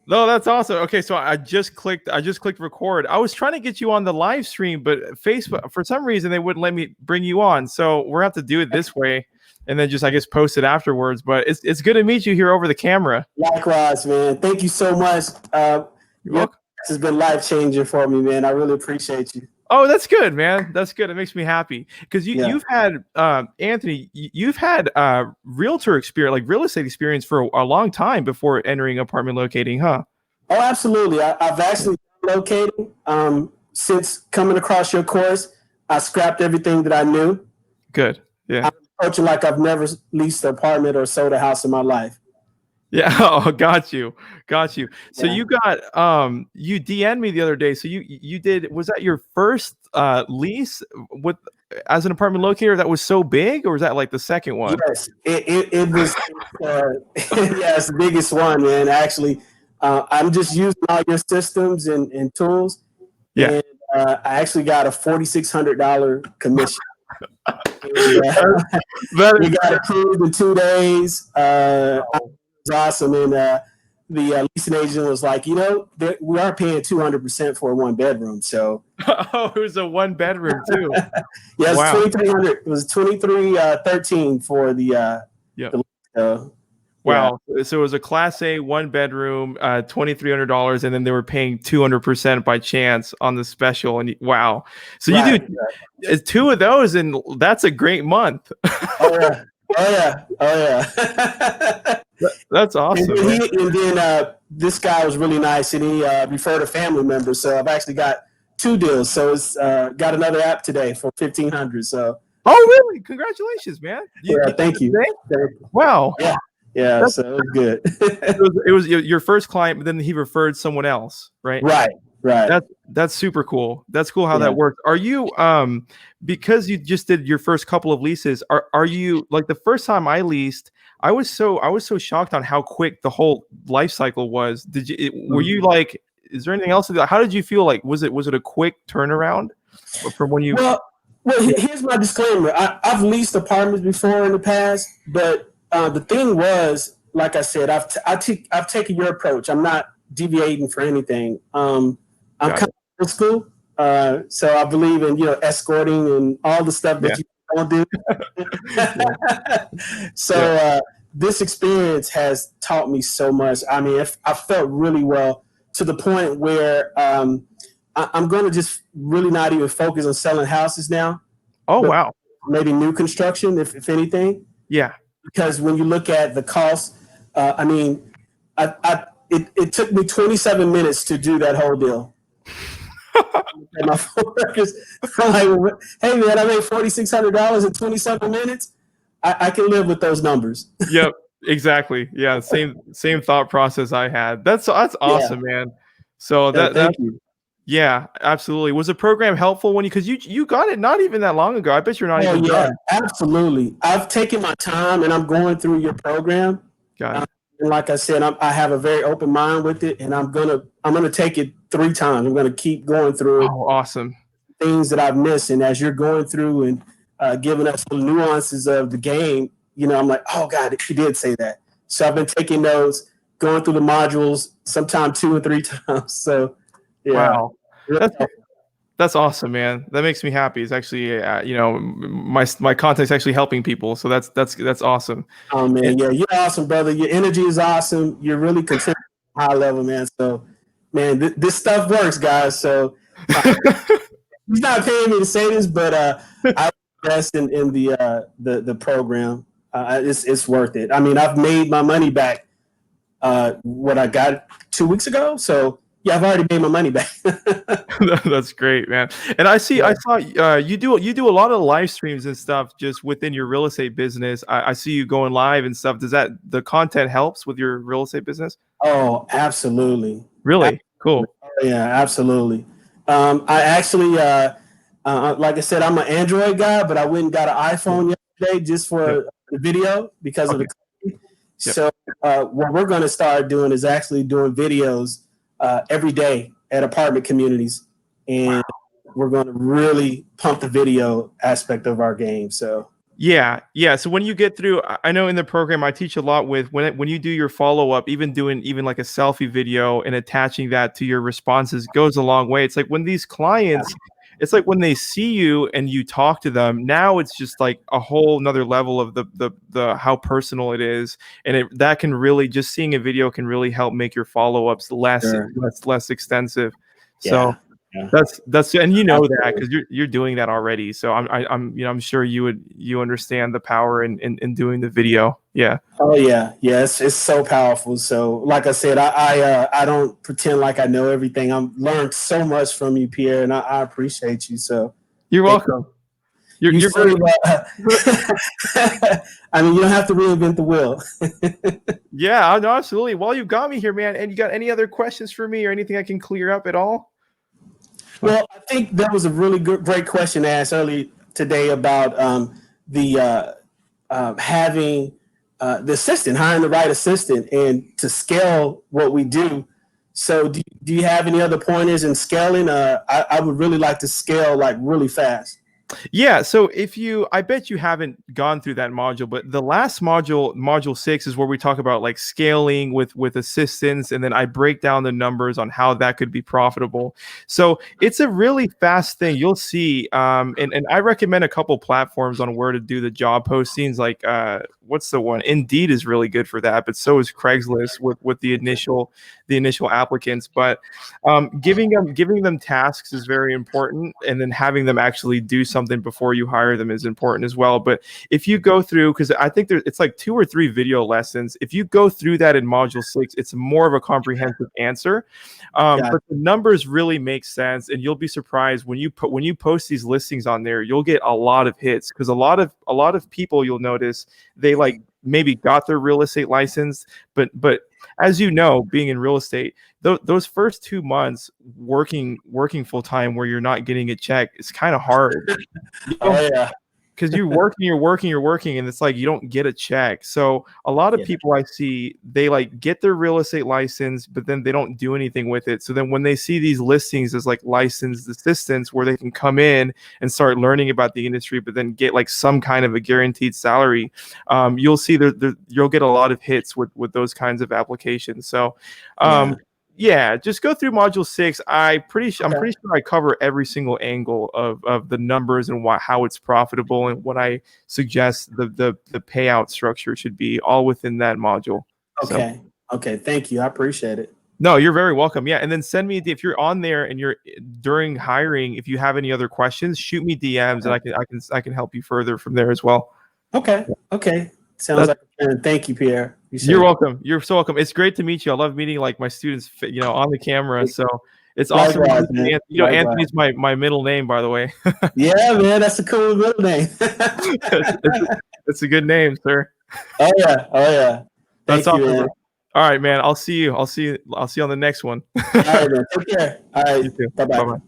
No, that's awesome. Okay, so I just clicked record. I was trying to get you on the live stream, but Facebook for some reason they wouldn't let me bring you on. So we're gonna have to do it this way and then just I guess post it afterwards. But it's good to meet you here over the camera. Likewise, man. Thank you so much. You're Your welcome. this has been life changing for me, man. I really appreciate you. Oh, that's good, man. That's good. It makes me happy because Yeah. you've had Anthony, you've had realtor experience, like real estate experience for a long time before entering apartment locating, huh? Oh, absolutely. I've actually been locating since coming across your course. I scrapped everything that I knew. Good. Yeah. I'm approaching like I've never leased an apartment or sold a house in my life. Yeah. Oh, got you. Got you. So Yeah. you got you DM'd me the other day. So you did, was that your first lease with as an apartment locator that was so big, or was that like the second one? Yes, it was. Yeah, it's the biggest one, man. Actually, I'm just using all your systems and tools, Yeah. and I actually got a $4,600 commission. And, we got approved in 2 days. It was awesome, and the leasing agent was like, we are paying 200% for a 1 bedroom, so. Oh, it was a 1 bedroom too. Yeah, it's Wow. 2,300. It was 2313 for the. Yep. Wow. Yeah. So it was a class A 1 bedroom, $2,300, and then they were paying 200% by chance on the special. And wow. So you do two of those, and that's a great month. Oh yeah. Oh yeah. Oh yeah. That's awesome. And then this guy was really nice, and he referred a family member. So I've actually got 2 deals. So it's got another app today for $1,500. So. Oh really? Congratulations, man. Thank you. Wow. Yeah. So it was good. it was your first client, but then he referred someone else, right? Right. That's super cool. That's cool how that works. Are you because you just did your first couple of leases, are you like the first time I leased, I was so shocked on how quick the whole life cycle was. Were you like, is there anything else? How did you feel like? Was it a quick turnaround from when you Well, here's my disclaimer. I've leased apartments before in the past, but the thing was, like I said, I've taken your approach. I'm not deviating for anything. I'm kind of old school, so I believe in escorting and all the stuff that you don't do. So this experience has taught me so much. I mean, I felt really well to the point where I'm going to just really not even focus on selling houses now. Oh wow! Maybe new construction, if anything. Yeah. Because when you look at the cost, I mean, it took me 27 minutes to do that whole deal. And my coworkers, I'm like, hey man, I made $4,600 in 27 minutes. I can live with those numbers. Yep, exactly. Yeah, same thought process I had. That's awesome, man. So Thank you. Yeah, absolutely. Was the program helpful when because you got it not even that long ago? I bet you're not even done. Absolutely. I've taken my time and I'm going through your program. Got it. And like I said, I have a very open mind with it, and I'm gonna take it 3 times. I'm gonna keep going through it. Oh, awesome. Things that I've missed, and as you're going through and giving us the nuances of the game, I'm like, oh God, he did say that. So I've been taking notes, going through the modules, sometimes 2 or 3 times. So yeah. Wow. That's awesome, man. That makes me happy. It's actually, my content's actually helping people. So that's awesome. Oh man, yeah, you're awesome, brother. Your energy is awesome. You're really contributing high level, man. So, man, this stuff works, guys. So, he's not paying me to say this, but I invest in the program. It's worth it. I mean, I've made my money back. What I got 2 weeks ago, so. Yeah, I've already made my money back. That's great, man. And I saw you do a lot of live streams and stuff just within your real estate business. I see you going live and stuff. Does the content helps with your real estate business? Oh, absolutely. Really? Cool. Oh, yeah, absolutely. I actually, like I said, I'm an Android guy, but I went and got an iPhone yesterday just for the video because of the company. So what we're going to start doing is actually doing videos every day at apartment communities, and we're going to really pump the video aspect of our game. So Yeah, yeah. So when you get through, I know in the program I teach a lot with when you do your follow up, even doing even like a selfie video and attaching that to your responses goes a long way. It's like when these clients, it's like when they see you and you talk to them. Now it's just like a whole nother level of the how personal it is, and that can really, just seeing a video can really help make your follow ups Sure. less extensive. So. Yeah. Yeah. That's and you know that Absolutely. because you're doing that already. So I'm sure you understand the power in doing the video. Yeah. Oh yeah, yeah, it's so powerful. So, like I said, I don't pretend like I know everything. I'm learned so much from you, Pierre, and I appreciate you. So, You're thank welcome. you. You're very Save. I mean, you don't have to reinvent the wheel. yeah, no, absolutely. Well, you got me here, man. And you got any other questions for me or anything I can clear up at all? Well, I think that was a really great question asked earlier today about the having the assistant, hiring the right assistant, and to scale what we do. So, do you have any other pointers in scaling? I would really like to scale like really fast. Yeah, so I bet you haven't gone through that module, but the last module, module 6, is where we talk about like scaling with assistance, and then I break down the numbers on how that could be profitable. So it's a really fast thing. You'll see, and I recommend a couple platforms on where to do the job postings. Like what's the one? Indeed is really good for that, but so is Craigslist with the initial applicants. But giving them tasks is very important, and then having them actually do something before you hire them is important as well. But if you go through, because I think it's like 2 or 3 video lessons, if you go through that in module 6, it's more of a comprehensive answer. But the numbers really make sense, and you'll be surprised when you post these listings on there, you'll get a lot of hits, because a lot of people, you'll notice, they like maybe got their real estate license, but as you know, being in real estate, those first 2 months working full time where you're not getting a check, it's kind of hard. Oh yeah. Because you're working, and it's like you don't get a check. So a lot of people I see, they like get their real estate license, but then they don't do anything with it. So then when they see these listings as like licensed assistants where they can come in and start learning about the industry, but then get like some kind of a guaranteed salary, you'll see you'll get a lot of hits with those kinds of applications. So yeah, just go through module 6. I'm pretty sure I cover every single angle of the numbers and how it's profitable, and what I suggest the payout structure should be, all within that module. Okay. So. Okay. Thank you. I appreciate it. No, you're very welcome. Yeah, and then send me, if you're on there and you're during hiring, if you have any other questions, shoot me DMs, and I can help you further from there as well. Okay. Okay. Sounds like a plan. Thank you, Pierre. You're welcome. You're so welcome. It's great to meet you. I love meeting like my students, on the camera. So it's awesome. Anthony's my middle name, by the way. Yeah, man, that's a cool middle name. It's a good name, sir. Oh yeah. That's awesome. Man. All right, man. I'll see you on the next one. All right, man. Take care. All right. You too. Bye-bye. Bye-bye.